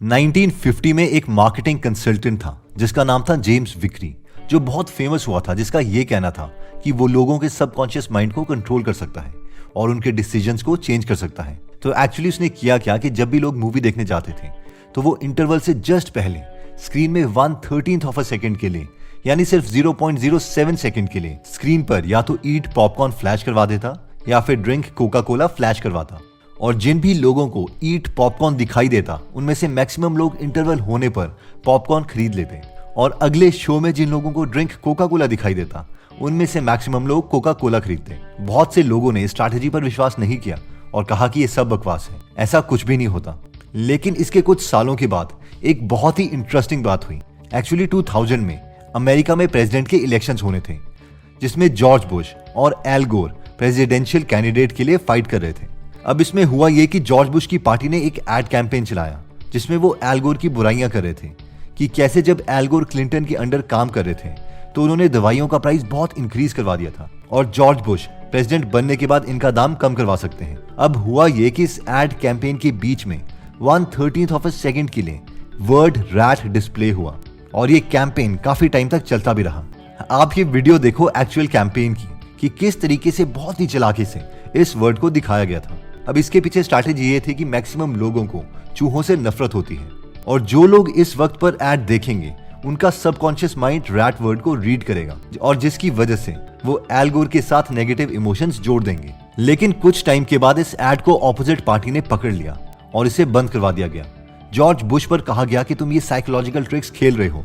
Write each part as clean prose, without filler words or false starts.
1950 में एक marketing consultant था जिसका नाम था जेम्स विक्री, जो बहुत फेमस हुआ था, जिसका ये कहना था कि वो लोगों के सबकॉन्शियस माइंड को कंट्रोल कर सकता है और उनके डिसीजंस को चेंज कर सकता है। तो एक्चुअली उसने किया क्या कि जब भी लोग मूवी देखने जाते थे तो वो इंटरवल से जस्ट पहले स्क्रीन में 1/13 ऑफ अ सेकंड के लिए, यानी सिर्फ 0.07 सेकंड के लिए स्क्रीन पर या तो ईट पॉपकॉर्न फ्लैश करवा देता या फिर ड्रिंक कोका कोला फ्लैश करवाता। और जिन भी लोगों को ईट पॉपकॉर्न दिखाई देता उनमें से मैक्सिमम लोग इंटरवल होने पर पॉपकॉर्न खरीद लेते, और अगले शो में जिन लोगों को ड्रिंक कोका कोला दिखाई देता उनमें से मैक्सिमम लोग कोका कोला खरीदते। बहुत से लोगों ने इस स्ट्रैटेजी पर विश्वास नहीं किया और कहा कि ये सब बकवास है, ऐसा कुछ भी नहीं होता। लेकिन इसके कुछ सालों के बाद एक बहुत ही इंटरेस्टिंग बात हुई। एक्चुअली 2000 में अमेरिका में प्रेसिडेंट के इलेक्शंस होने थे, जिसमें जॉर्ज बुश और एल गोर प्रेसिडेंशियल कैंडिडेट के लिए फाइट कर रहे थे। अब इसमें हुआ ये कि जॉर्ज बुश की पार्टी ने एक एड कैंपेन चलाया जिसमें वो एल गोर की बुराइयां कर रहे थे कि कैसे जब एल गोर क्लिंटन के अंडर काम कर रहे थे तो उन्होंने दवाइयों का प्राइस बहुत इंक्रीज करवा दिया था और जॉर्ज बुश प्रेसिडेंट बनने के बाद इनका दाम कम करवा सकते हैं। अब हुआ ये कि इस एड कैंपेन के बीच में 1/13 ऑफ अ सेकंड के लिए वर्ड रैट डिस्प्ले हुआ और ये कैंपेन काफी टाइम तक चलता भी रहा। आप ये वीडियो देखो एक्चुअल कैंपेन की कि किस तरीके से बहुत ही चालाकी से इस वर्ड को दिखाया गया था। अब इसके पीछे स्ट्रैटेजी ये थी कि मैक्सिमम लोगों को चूहों से नफरत होती है और जो लोग इस वक्त पर एड देखेंगे उनका सबकॉन्शियस माइंड रैट वर्ड को रीड करेगा और जिसकी वजह से वो एल गोर के साथ नेगेटिव इमोशंस जोड़ देंगे। लेकिन कुछ टाइम के बाद इस एड को ऑपोजिट पार्टी ने पकड़ लिया और इसे बंद करवा दिया गया। जॉर्ज बुश पर कहा गया कि तुम ये साइकोलॉजिकल ट्रिक्स खेल रहे हो,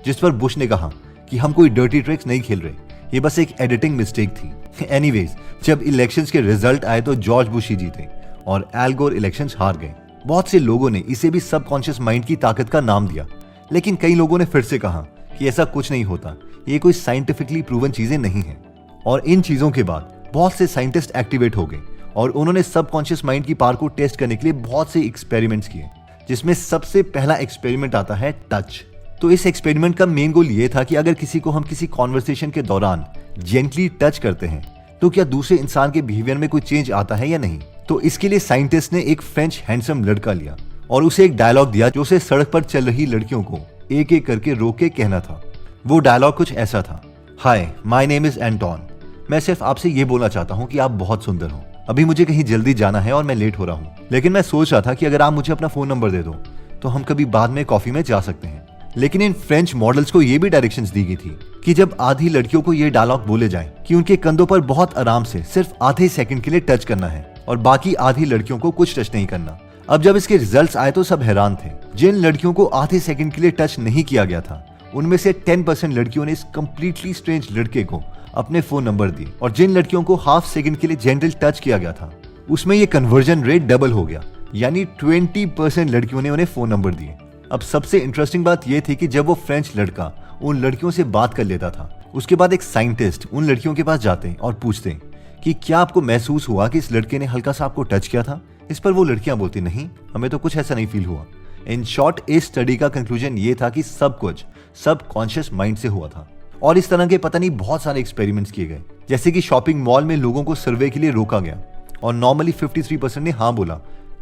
जिस पर बुश ने कहा कि हम कोई डर्टी ट्रिक्स नहीं खेल रहे, ये बस एक एडिटिंग मिस्टेक थी। एनीवेज, जब इलेक्शंस के रिजल्ट आए तो जॉर्ज बुश ही जीते और एल गोर इलेक्शंस हार गए। बहुत से लोगों ने इसे भी सबकॉन्शियस माइंड की ताकत का नाम दिया, लेकिन कई लोगों ने फिर से कहा कि ऐसा कुछ नहीं होता, ये कोई साइंटिफिकली प्रूवन चीजें नहीं है। और इन चीजों के बाद बहुत से साइंटिस्ट एक्टिवेट हो गए और उन्होंने सबकॉन्शियस माइंड की पावर को टेस्ट करने के लिए बहुत से एक्सपेरिमेंट्स किए, जिसमें सबसे पहला एक्सपेरिमेंट आता है टच। तो इस एक्सपेरिमेंट का मेन गोल ये था कि अगर किसी को हम किसी कॉन्वर्सेशन के दौरान जेंटली टच करते हैं तो क्या दूसरे इंसान के बिहेवियर में कोई चेंज आता है या नहीं। तो इसके लिए साइंटिस्ट ने एक फ्रेंच हैंडसम लड़का लिया और उसे एक डायलॉग दिया जो उसे सड़क पर चल रही लड़कियों को एक एक करके रोक के कहना था। वो डायलॉग कुछ ऐसा था, hi my name is Anton, मैं सिर्फ आपसे ये बोलना चाहता हूँ कि आप बहुत सुंदर हो। अभी मुझे कहीं जल्दी जाना है और मैं लेट हो रहा हूँ, लेकिन मैं सोच रहा था कि अगर आप मुझे अपना फोन नंबर दे दो तो हम कभी बाद में कॉफी में जा सकते हैं। लेकिन इन फ्रेंच मॉडल्स को ये भी डायरेक्शंस दी गई थी कि जब आधी लड़कियों को ये डायलॉग बोले जाए कि उनके कंधों पर बहुत आराम से सिर्फ आधे सेकंड के लिए टच करना है और बाकी आधी लड़कियों को कुछ टच नहीं करना। अब जब इसके रिजल्ट्स आए तो सब हैरान थे। जिन लड़कियों को आधे सेकंड के लिए टच नहीं किया गया था उनमें से 10% लड़कियों ने इस कंप्लीटली स्ट्रेंज लड़के को अपने फोन नंबर दिए, और जिन लड़कियों को हाफ सेकंड के लिए जेंटल टच किया गया था उसमें ये कन्वर्जन रेट डबल हो गया, यानी 20% लड़कियों ने उन्हें फोन नंबर दिए। अब सबसे इंटरेस्टिंग बात यह थी कि जब वो फ्रेंच लड़का उन लड़कियों से बात कर लेता था उसके बाद एक साइंटिस्ट उन लड़कियों के पास जाते और पूछते कि क्या आपको महसूस हुआ कि इस लड़के ने हल्का सा आपको टच किया था। इस पर वो लड़कियां बोलती नहीं, हमें तो कुछ ऐसा नहीं फील हुआ। इन शॉर्ट, इस स्टडी का कंक्लूजन ये था कि सब कुछ सबकॉन्शियस माइंड से हुआ था। और इस तरह के पता नहीं बहुत सारे एक्सपेरिमेंट्स किए गए, जैसे कि शॉपिंग मॉल में लोगों को सर्वे के लिए रोका गया और नॉर्मली 53% ने हाँ बोला,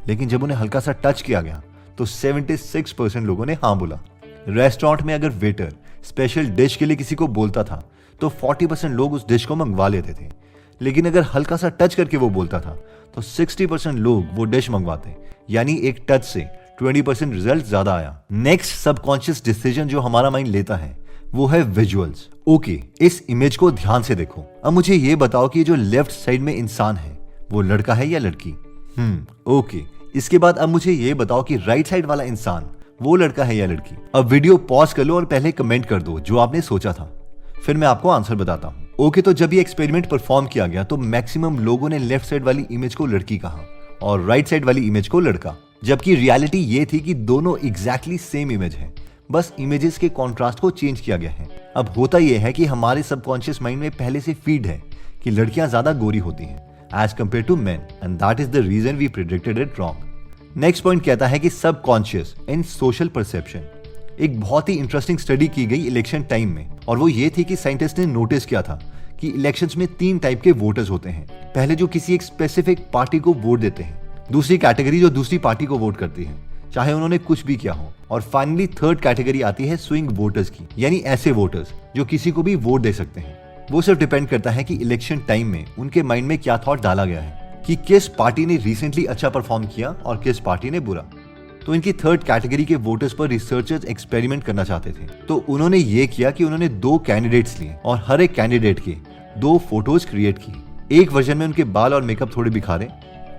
लेकिन जब उन्हें हल्का सा टच किया गया तो 76% लोगों ने हाँ बोला। रेस्टोरेंट में अगर वेटर स्पेशल डिश के लिए किसी को बोलता था तो 40% लोग उस डिश को मंगवा लेते थे, लेकिन अगर हल्का सा टच करके वो बोलता था तो 60% लोग वो डिश मंगवाते, यानी एक टच से 20% रिजल्ट ज्यादा आया। नेक्स्ट सबकॉन्शियस डिसीजन जो हमारा माइंड लेता है वो है विजुअल्स। ओके, इस इमेज को ध्यान से देखो। अब मुझे ये बताओ कि जो लेफ्ट साइड में इंसान है वो लड़का है या लड़की। ओके, इसके बाद अब मुझे ये बताओ कि राइट साइड वाला इंसान वो लड़का है या लड़की। अब वीडियो पॉज कर लो और पहले कमेंट कर दो जो आपने सोचा था, फिर मैं आपको आंसर बताता हूँ। ओके, तो जब ये एक्सपेरिमेंट परफॉर्म किया गया तो मैक्सिमम लोगों ने लेफ्ट साइड वाली इमेज को लड़की कहा और राइट साइड वाली इमेज को लड़का, जबकि रियलिटी ये थी कि दोनों एग्जैक्टली सेम इमेज है, बस इमेजेस के कॉन्ट्रास्ट को चेंज किया गया है। अब होता यह है कि हमारे सबकॉन्शियस माइंड में पहले से फीड है कि लड़कियां ज्यादा गोरी होती हैं as compared to men, and that is the reason we predicted it wrong. Next point कहता है कि सबकॉन्शियस एंड सोशल परसेप्शन। एक बहुत ही इंटरेस्टिंग स्टडी की गई इलेक्शन टाइम में, और वो ये थी कि साइंटिस्ट ने नोटिस किया था कि इलेक्शंस में 3 टाइप के वोटर्स होते हैं। पहले जो किसी एक स्पेसिफिक पार्टी को वोट देते हैं, दूसरी कैटेगरी जो दूसरी पार्टी को वोट करती है, चाहे उन्होंने कुछ भी किया हो। और फाइनली थर्ड कैटेगरी आती है स्विंग वोटर्स की, यानी ऐसे वोटर्स जो किसी को भी वोट दे सकते हैं। वो सिर्फ डिपेंड करता है कि इलेक्शन टाइम में उनके माइंड में क्या थॉट डाला गया है कि किस पार्टी ने रिसेंटली अच्छा परफॉर्म किया और किस पार्टी ने बुरा। तो इनकी थर्ड कैटेगरी के वोटर्स पर रिसर्चर्स एक्सपेरिमेंट करना चाहते थे। तो उन्होंने ये किया कि उन्होंने 2 कैंडिडेट्स लिए और हर एक कैंडिडेट के 2 फोटोज क्रिएट की। एक वर्जन में उनके बाल और मेकअप थोड़े बिखारे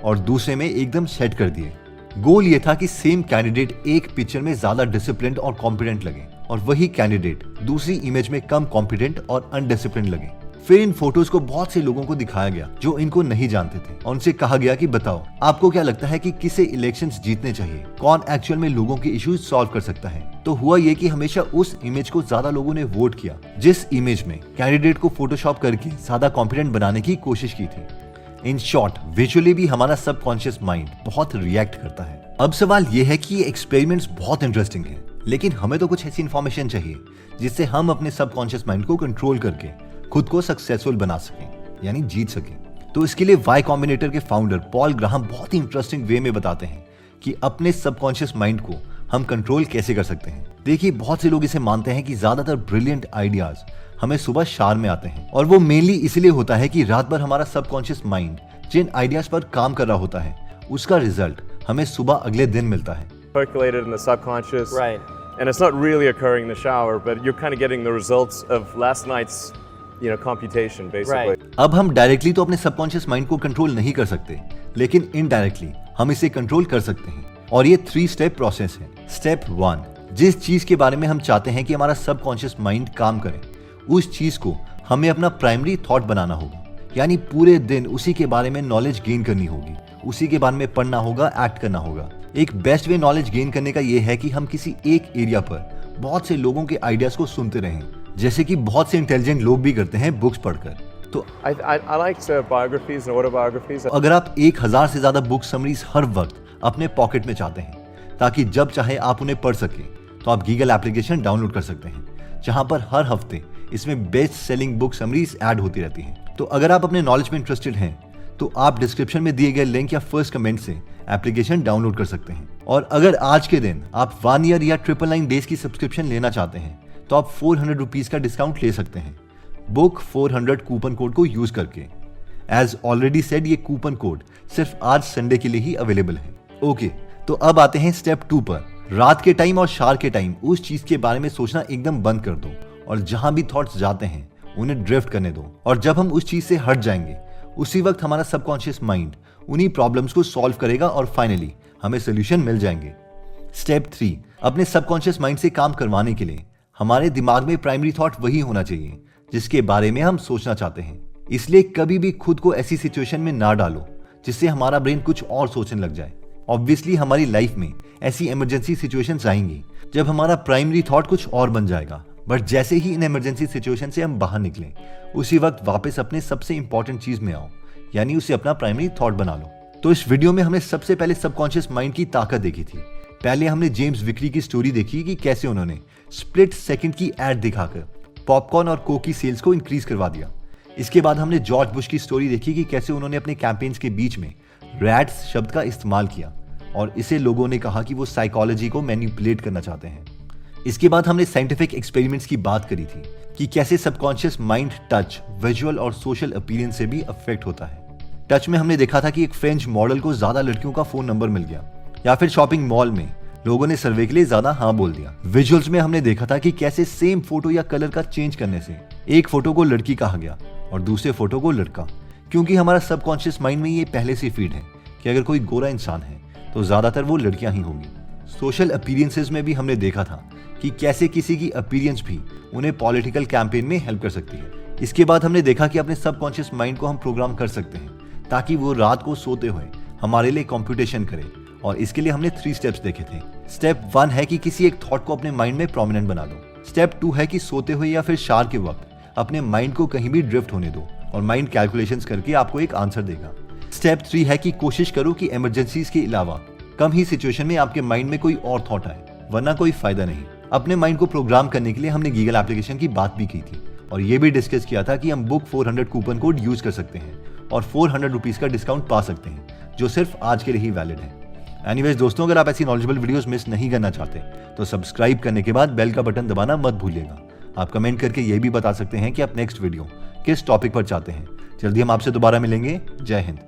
और दूसरे में एकदम सेट कर दिए। गोल ये था कि सेम कैंडिडेट एक पिक्चर में ज्यादा डिसिप्लिन्ड और कॉम्पिटेंट लगे और वही कैंडिडेट दूसरी इमेज में कम कॉम्पिटेंट और अनडिसिप्लिन्ड लगे। फिर इन फोटोज को बहुत से लोगों को दिखाया गया जो इनको नहीं जानते थे और उनसे कहा गया कि बताओ आपको क्या लगता है कि किसे इलेक्शंस जीतने चाहिए, कौन एक्चुअल में लोगों के इश्यूज सॉल्व कर सकता है। तो हुआ ये कि हमेशा उस इमेज को ज्यादा लोगों ने वोट किया जिस इमेज में कैंडिडेट को फोटोशॉप करके ज्यादा कॉम्पिटेंट बनाने की कोशिश की थी। इन शॉर्ट, विजुअली भी हमारा सबकॉन्शियस माइंड बहुत रिएक्ट करता है। अब सवाल ये है कि ये एक्सपेरिमेंट्स बहुत इंटरेस्टिंग है, लेकिन हमें तो कुछ ऐसी इंफॉर्मेशन चाहिए जिससे हम अपने सबकॉन्शियस माइंड को कंट्रोल करके खुद को सक्सेसफुल बना सकें, यानी जीत सकें। तो इसके लिए वाई कॉम्बिनेटर के फाउंडर पॉल ग्राहम बहुत ही इंटरेस्टिंग वे में बताते हैं कि अपने सबकॉन्शियस माइंड को हम कंट्रोल कैसे कर सकते हैं। देखिए, बहुत से लोग इसे मानते हैं कि ज्यादातर ब्रिलियंट आइडियाज हमें सुबह शार में आते हैं और वो मेनली इसलिए होता है कि रात भर हमारा सबकॉन्शियस माइंड जिन आइडियाज पर काम कर रहा होता है उसका रिजल्ट हमें सुबह अगले दिन मिलता है। Percolated in the subconscious, Right. and it's not really occurring in the shower, but you're kind of getting the results of last night's, computation basically. Right. अब हम डायरेक्टली तो अपने सबकॉन्शियस माइंड को कंट्रोल नहीं कर सकते, लेकिन इनडायरेक्टली हम इसे कंट्रोल कर सकते हैं और ये 3 स्टेप प्रोसेस है। स्टेप 1, जिस चीज के बारे में हम चाहते हैं कि हमारा सबकॉन्शियस माइंड काम करे, उस चीज को हमें अपना प्राइमरी थॉट बनाना होगा, यानी पूरे दिन उसी के बारे में नॉलेज गेन करनी होगी, उसी के बारे में पढ़ना होगा, एक्ट करना होगा। एक बेस्ट वे नॉलेज गेन करने का ये है कि हम किसी एक एरिया पर बहुत से लोगों के आइडियाज को सुनते रहें, जैसे कि बहुत से इंटेलिजेंट लोग भी करते हैं बुक्स पढ़कर। तो I liked biographies and autobiographies. अगर आप 1000 से ज्यादा बुक समरीज हर वक्त अपने पॉकेट में चाहते हैं ताकि जब चाहे आप उन्हें पढ़ सके, तो आप गीगल एप्लीकेशन डाउनलोड कर सकते हैं, जहां पर हर हफ्ते इसमें best selling book summaries add होती रहती हैं। तो अगर आप अपने नॉलेज में इंटरेस्टेड हैं तो आप डिस्क्रिप्शन में दिए गए लिंक या फर्स्ट कमेंट से एप्लीकेशन डाउनलोड कर सकते हैं। और अगर आज के दिन आप 1 ईयर या 999 डेज की सब्सक्रिप्शन लेना चाहते हैं तो आप 400 रुपीज का डिस्काउंट ले सकते हैं बुक 400 कूपन कोड को यूज करके। एज ऑलरेडी सेड, ये कूपन कोड सिर्फ आज संडे के लिए ही अवेलेबल है। ओके, तो अब आते हैं स्टेप 2 पर। रात के टाइम और शार के टाइम उस चीज के बारे में सोचना एकदम बंद कर दो और जहां भी थॉट्स जाते हैं उन्हें ड्रिफ्ट करने दो। और जब हम उस चीज से हट जाएंगे उसी वक्त हमारा सबकॉन्शियस माइंड उन्हीं प्रॉब्लम्स को सॉल्व करेगा और फाइनली हमें सोल्यूशन मिल जाएंगे। स्टेप 3, अपने सबकॉन्शियस माइंड से काम करवाने के लिए हमारे दिमाग में प्राइमरी थॉट वही होना चाहिए जिसके बारे में हम सोचना चाहते हैं। इसलिए कभी भी खुद को ऐसी सिचुएशन में ना डालो जिससे हमारा ब्रेन कुछ और सोचने लग जाए। ऑब्वियसली हमारी लाइफ में ऐसी इमरजेंसी सिचुएशंस आएंगी जब हमारा प्राइमरी थॉट कुछ और बन जाएगा, बट जैसे ही इन इमरजेंसी सिचुएशन से हम बाहर निकलें उसी वक्त वापस अपने सबसे इंपॉर्टेंट चीज में आओ, यानी उसे अपना प्राइमरी थॉट बना लो। तो इस वीडियो में हमने सबसे पहले सबकॉन्शियस माइंड की ताकत देखी थी। पहले हमने जेम्स विक्री की स्टोरी देखी कि कैसे उन्होंने स्प्लिट सेकंड की एड दिखाकर पॉपकॉर्न और कोक की सेल्स को इंक्रीज करवा दिया। इसके बाद हमने जॉर्ज बुश की स्टोरी देखी कि कैसे उन्होंने अपने कैंपेन्स के बीच में रैट्स शब्द का इस्तेमाल किया और इसे लोगों ने कहा कि वो साइकोलॉजी को मैनिपुलेट करना चाहते हैं। इसके बाद हमने साइंटिफिक एक्सपेरिमेंट्स की बात करी थी कि कैसे सबकॉन्शियस माइंड टच, विजुअल और सोशल अपीयरेंस से भी अफेक्ट होता है। टच में हमने देखा था कि एक फ्रेंच मॉडल को ज्यादा लड़कियों का फोन नंबर मिल गया, या फिर शॉपिंग मॉल में लोगों ने सर्वे के लिए ज्यादा हाँ बोल दिया। विजुअल्स में हमने देखा था कि कैसे सेम फोटो या कलर का चेंज करने से एक फोटो को लड़की कहा गया और दूसरे फोटो को लड़का, क्योंकि हमारा सबकॉन्शियस माइंड में ये पहले से फीड है कि अगर कोई गोरा इंसान है तो ज्यादातर वो लड़कियां ही होंगी। सोशल अपीयरेंसेस में भी हमने देखा था कि कैसे किसी की अपीयरेंस भी उन्हें पॉलिटिकल कैंपेन में हेल्प कर सकती है। इसके बाद हमने देखा कि अपने सबकॉन्शियस माइंड को हम प्रोग्राम कर सकते हैं ताकि वो रात को सोते हुए हमारे लिए कंप्यूटेशन करे, और इसके लिए हमने 3 स्टेप्स देखे थे। स्टेप 1 है कि किसी एक थॉट को अपने माइंड में प्रोमिनेंट बना दो। स्टेप 2 है कि सोते हुए या फिर शार के वक्त अपने माइंड को कहीं भी ड्रिफ्ट होने दो और माइंड कैलकुलेशंस करके आपको एक आंसर देगा। स्टेप 3 है कि कोशिश करो कि इमरजेंसीज के अलावा कम ही सिचुएशन में आपके माइंड में कोई और थॉट आए, वरना कोई फायदा नहीं। अपने माइंड को प्रोग्राम करने के लिए हमने गीगल एप्लीकेशन की बात भी की थी और ये भी डिस्कस किया था कि हम बुक 400 कूपन कोड यूज कर सकते हैं और 400 रुपीज का डिस्काउंट पा सकते हैं, जो सिर्फ आज के लिए ही वैलिड है। एनीवेज दोस्तों, अगर आप ऐसी नॉलेजेबल वीडियोस मिस नहीं करना चाहते तो सब्सक्राइब करने के बाद बेल का बटन दबाना मत भूलिएगा। आप कमेंट करके ये भी बता सकते हैं कि आप नेक्स्ट वीडियो किस टॉपिक पर चाहते हैं। जल्दी हम आपसे दोबारा मिलेंगे। जय हिंद।